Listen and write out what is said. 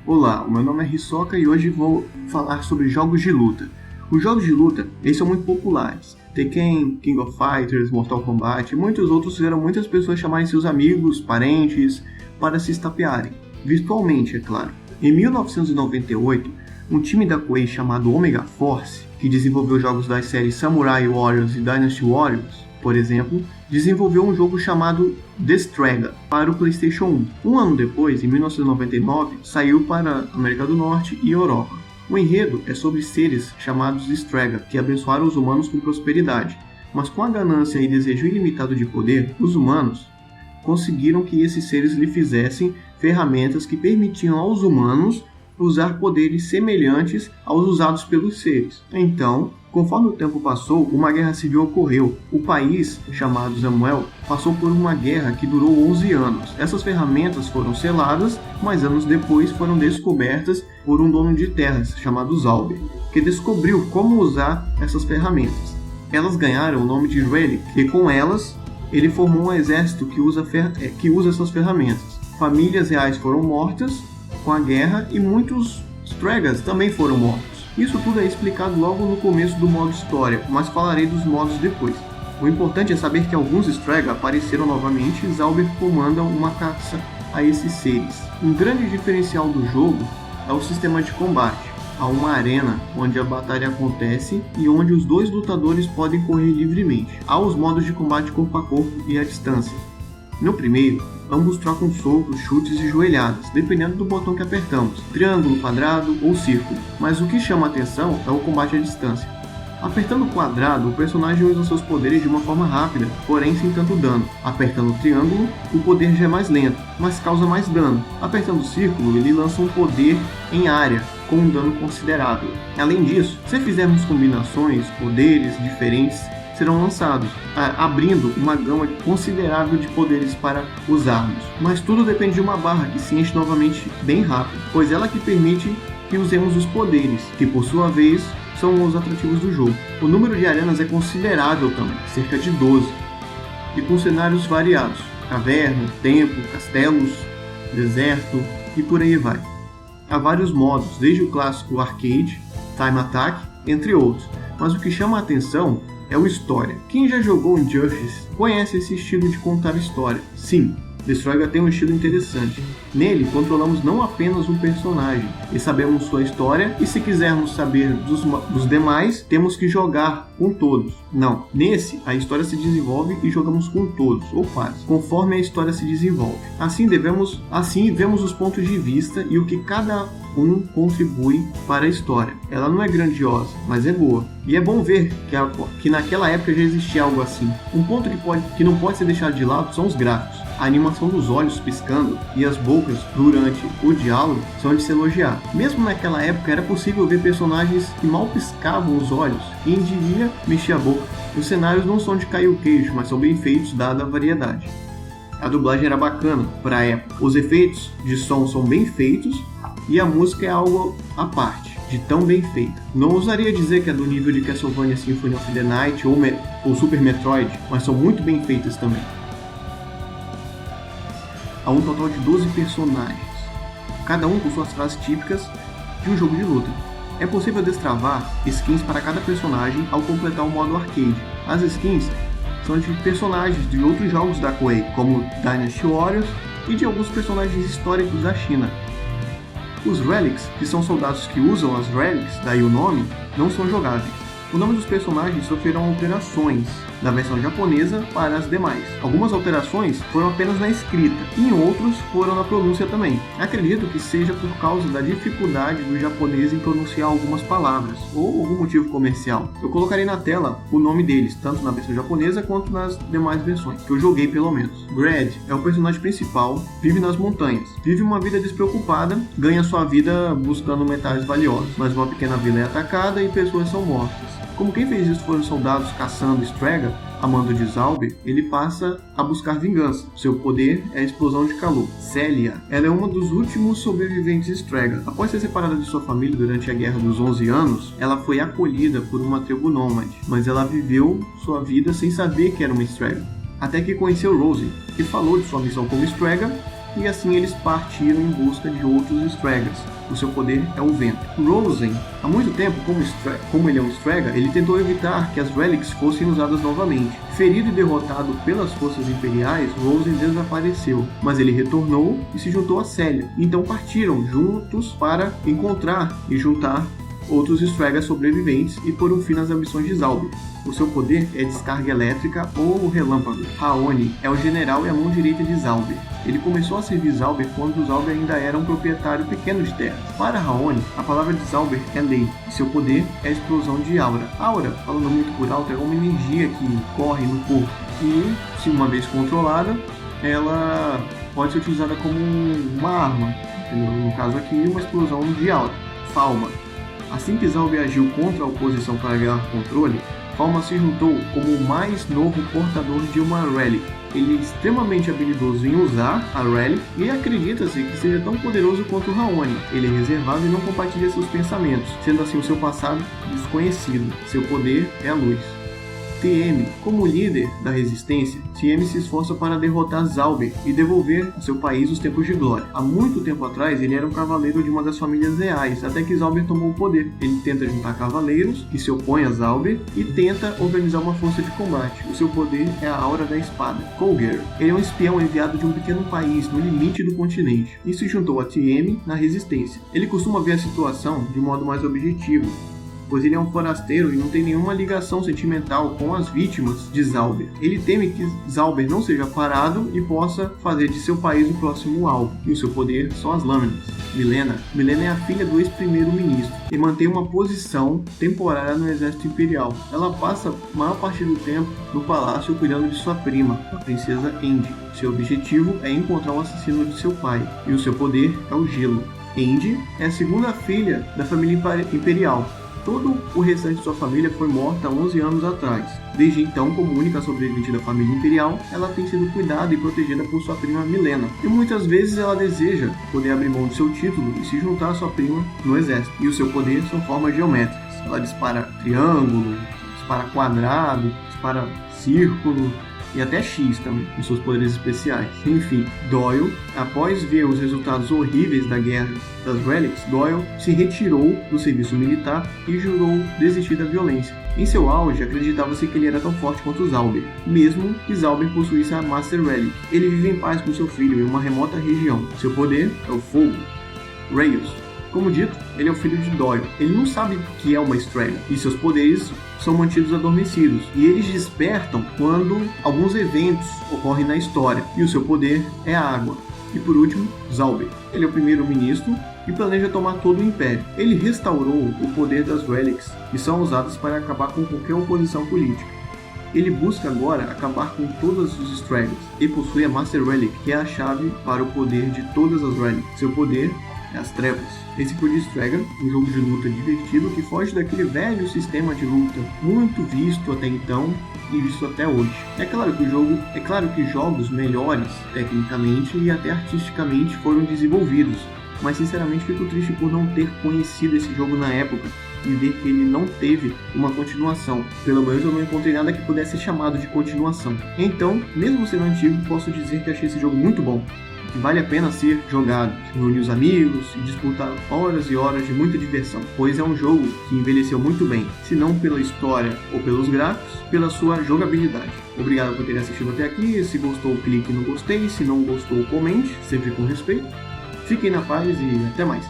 Olá, o meu nome é Hisoka e hoje vou falar sobre jogos de luta. Os jogos de luta, eles são muito populares. Tekken, King of Fighters, Mortal Kombat e muitos outros fizeram muitas pessoas chamarem seus amigos, parentes, para se estapearem. Virtualmente, é claro. Em 1998, um time da Koei chamado Omega Force, que desenvolveu jogos das séries Samurai Warriors e Dynasty Warriors, por exemplo, desenvolveu um jogo chamado The Straga para o PlayStation 1. Um ano depois, em 1999, saiu para a América do Norte e Europa. O enredo é sobre seres chamados Straga, que abençoaram os humanos com prosperidade, mas com a ganância e desejo ilimitado de poder, os humanos conseguiram que esses seres lhe fizessem ferramentas que permitiam aos humanos usar poderes semelhantes aos usados pelos seres. Então, conforme o tempo passou, uma guerra civil ocorreu. O país, chamado Samuel, passou por uma guerra que durou 11 anos. Essas ferramentas foram seladas, mas anos depois foram descobertas por um dono de terras, chamado Zalber, que descobriu como usar essas ferramentas. Elas ganharam o nome de Relic, e com elas, ele formou um exército que usa essas ferramentas. Famílias reais foram mortas com a guerra e muitos Stragas também foram mortos. Isso tudo é explicado logo no começo do modo história, mas falarei dos modos depois. O importante é saber que alguns Straga apareceram novamente e Zalber comanda uma caça a esses seres. Um grande diferencial do jogo é o sistema de combate. Há uma arena onde a batalha acontece e onde os dois lutadores podem correr livremente. Há os modos de combate corpo a corpo e à distância. No primeiro, ambos trocam socos, chutes e joelhadas, dependendo do botão que apertamos, triângulo, quadrado ou círculo, mas o que chama a atenção é o combate à distância. Apertando o quadrado, o personagem usa seus poderes de uma forma rápida, porém sem tanto dano. Apertando o triângulo, o poder já é mais lento, mas causa mais dano. Apertando o círculo, ele lança um poder em área, com um dano considerável. Além disso, se fizermos combinações, poderes diferentes serão lançados, abrindo uma gama considerável de poderes para usarmos. Mas tudo depende de uma barra que se enche novamente bem rápido, pois ela que permite que usemos os poderes, que por sua vez são os atrativos do jogo. O número de arenas é considerável também, cerca de 12, e com cenários variados: caverna, templo, castelos, deserto e por aí vai. Há vários modos, desde o clássico arcade, time attack, entre outros, mas o que chama a atenção é o história. Quem já jogou Injustice conhece esse estilo de contar história. Sim, The Straga tem um estilo interessante. Nele, controlamos não apenas um personagem, e sabemos sua história, e se quisermos saber dos demais, temos que jogar com todos. Não, nesse, a história se desenvolve e jogamos com todos, ou quase, conforme a história se desenvolve. Assim vemos os pontos de vista e o que cada um contribui para a história. Ela não é grandiosa, mas é boa. E é bom ver que naquela época já existia algo assim. Um ponto que não pode ser deixado de lado são os gráficos. A animação dos olhos piscando e as bocas durante o diálogo são de se elogiar. Mesmo naquela época era possível ver personagens que mal piscavam os olhos, quem diria mexer a boca. Os cenários não são de cair o queixo, mas são bem feitos dada a variedade. A dublagem era bacana para a época. Os efeitos de som são bem feitos e a música é algo à parte, de tão bem feita. Não ousaria dizer que é do nível de Castlevania Symphony of the Night ou Super Metroid, mas são muito bem feitas também. Há um total de 12 personagens, cada um com suas frases típicas de um jogo de luta. É possível destravar skins para cada personagem ao completar o modo arcade. As skins são de personagens de outros jogos da Koei, como Dynasty Warriors e de alguns personagens históricos da China. Os Relics, que são soldados que usam as Relics, daí o nome, não são jogáveis. O nome dos personagens sofreram alterações da versão japonesa para as demais. Algumas alterações foram apenas na escrita, e em outros foram na pronúncia também. Acredito que seja por causa da dificuldade do japonês em pronunciar algumas palavras, ou algum motivo comercial. Eu colocarei na tela o nome deles, tanto na versão japonesa quanto nas demais versões, que eu joguei pelo menos. Brad é o personagem principal, vive nas montanhas, vive uma vida despreocupada, ganha sua vida buscando metais valiosos, mas uma pequena vila é atacada e pessoas são mortas. Como quem fez isso foram soldados caçando Straga, a mando de Zalber, ele passa a buscar vingança. Seu poder é a explosão de calor. Celia, ela é uma dos últimos sobreviventes Straga. Após ser separada de sua família durante a Guerra dos 11 anos, ela foi acolhida por uma tribo nômade, mas ela viveu sua vida sem saber que era uma Straga. Até que conheceu Rosie, que falou de sua missão como Straga e assim eles partiram em busca de outros Straggers. O seu poder é o vento. Rosen, há muito tempo, como ele é um Stragger, ele tentou evitar que as Relics fossem usadas novamente. Ferido e derrotado pelas forças imperiais, Rosen desapareceu, mas ele retornou e se juntou a Celia. Então partiram juntos para encontrar e juntar outros Straggers sobreviventes e pôr um fim nas ambições de Zalber. O seu poder é descarga elétrica ou relâmpago. Raoni é o general e a mão direita de Zalber. Ele começou a servir Zalber quando Zalber ainda era um proprietário pequeno de terras. Para Raoni, a palavra de Zalber é lei, e seu poder é a explosão de aura. Aura, falando muito por alto, é uma energia que corre no corpo e, se uma vez controlada, ela pode ser utilizada como uma arma. No caso aqui, uma explosão de aura. Falma. Assim que Zalber agiu contra a oposição para ganhar controle, Falma se juntou como o mais novo portador de uma Relic. Ele é extremamente habilidoso em usar a Relic e acredita-se que seja tão poderoso quanto Raoni. Ele é reservado e não compartilha seus pensamentos, sendo assim o seu passado desconhecido. Seu poder é a luz. TM, como líder da resistência, TM se esforça para derrotar Zalber e devolver ao seu país os tempos de glória. Há muito tempo atrás, ele era um cavaleiro de uma das famílias reais, até que Zalber tomou o poder. Ele tenta juntar cavaleiros que se opõem a Zalber e tenta organizar uma força de combate. O seu poder é a aura da espada. Colger, ele é um espião enviado de um pequeno país no limite do continente e se juntou a TM na resistência. Ele costuma ver a situação de modo mais objetivo, pois ele é um forasteiro e não tem nenhuma ligação sentimental com as vítimas de Zalber. Ele teme que Zalber não seja parado e possa fazer de seu país o próximo alvo, e o seu poder são as lâminas. Milena é a filha do ex-primeiro-ministro e mantém uma posição temporária no exército imperial. Ela passa a maior parte do tempo no palácio cuidando de sua prima, a princesa Andy. Seu objetivo é encontrar o assassino de seu pai, e o seu poder é o gelo. Andy é a segunda filha da família imperial. Todo o restante de sua família foi morta há 11 anos atrás. Desde então, como única sobrevivente da família imperial, ela tem sido cuidada e protegida por sua prima Milena. E muitas vezes ela deseja poder abrir mão de seu título e se juntar à sua prima no exército. E o seu poder são formas geométricas. Ela dispara triângulo, dispara quadrado, dispara círculo e até X também, com seus poderes especiais. Enfim, Doyle, após ver os resultados horríveis da guerra das Relics, Doyle se retirou do serviço militar e jurou desistir da violência. Em seu auge, acreditava-se que ele era tão forte quanto Zalber, mesmo que Zalber possuísse a Master Relic. Ele vive em paz com seu filho em uma remota região. Seu poder é o fogo. Reyes. Como dito, ele é o filho de Doyle. Ele não sabe que é uma Stragger e seus poderes são mantidos adormecidos, e eles despertam quando alguns eventos ocorrem na história, e o seu poder é a água. E por último, Zalber. Ele é o primeiro-ministro e planeja tomar todo o Império. Ele restaurou o poder das Relics, que são usadas para acabar com qualquer oposição política. Ele busca agora acabar com todos os Straggers e possui a Master Relic, que é a chave para o poder de todas as Relics. Seu poder é as trevas. Esse foi The Stragger, um jogo de luta divertido que foge daquele velho sistema de luta muito visto até então e visto até hoje. É claro que jogos melhores tecnicamente e até artisticamente foram desenvolvidos, mas sinceramente fico triste por não ter conhecido esse jogo na época e ver que ele não teve uma continuação. Pelo menos eu não encontrei nada que pudesse ser chamado de continuação. Então, mesmo sendo antigo, posso dizer que achei esse jogo muito bom, que vale a pena ser jogado, reunir os amigos e disputar horas e horas de muita diversão, pois é um jogo que envelheceu muito bem, se não pela história ou pelos gráficos, pela sua jogabilidade. Obrigado por terem assistido até aqui. Se gostou, clique no gostei, se não gostou, comente, sempre com respeito. Fiquem na paz e até mais.